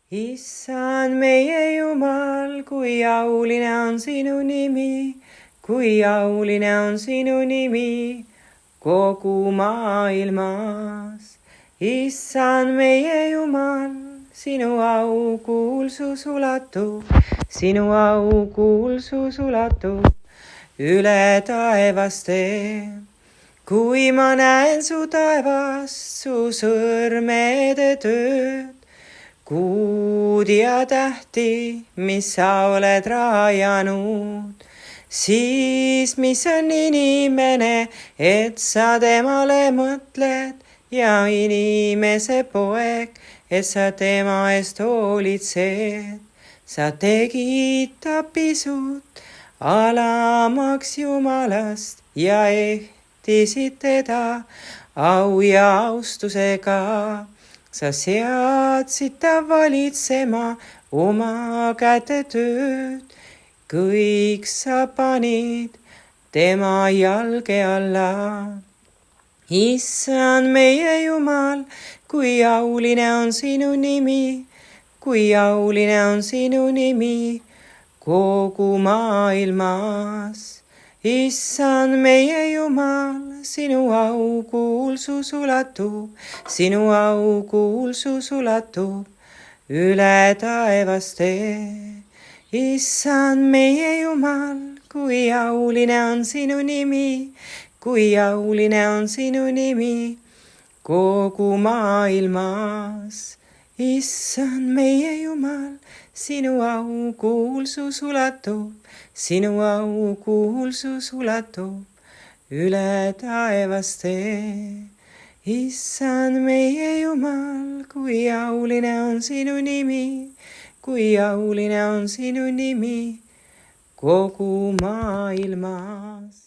Issand meie Jumal, kui auline on sinu nimi, kui auline on sinu nimi kogu maailmas. Issand meie Jumal, sinu au kuulsus ulatub, sinu au kuulsus ulatub üle taevaste. Kui ma näen su taevast, su sõrmede tööd, kuud ja tähti, mis sa oled rajanud, siis mis on inimene, et sa temale mõtled ja inimese poeg, et sa tema eest hoolitsed. Sa tegid ta pisut alamaks Jumalast ja ehtisid teda au ja austusega. Sa seadsid ta valitsema oma käte tööd, kõik sa panid tema jalge alla. Issand meie Jumal, kui auline on sinu nimi, kui auline on sinu nimi kogu maailmas. Issand meie Jumal, sinu au kuulsus ulatub, sinu au kuulsus ulatub üle taevaste. Issand meie Jumal, kui auline on sinu nimi, kui auline on sinu nimi kogu maailmas. Issand meie Jumal, sinu au kuulsus ulatub, sinu au kuulsus ulatub üle taevaste. Issand meie Jumal, kui auline on sinu nimi, kui auline on sinu nimi kogu maailmas.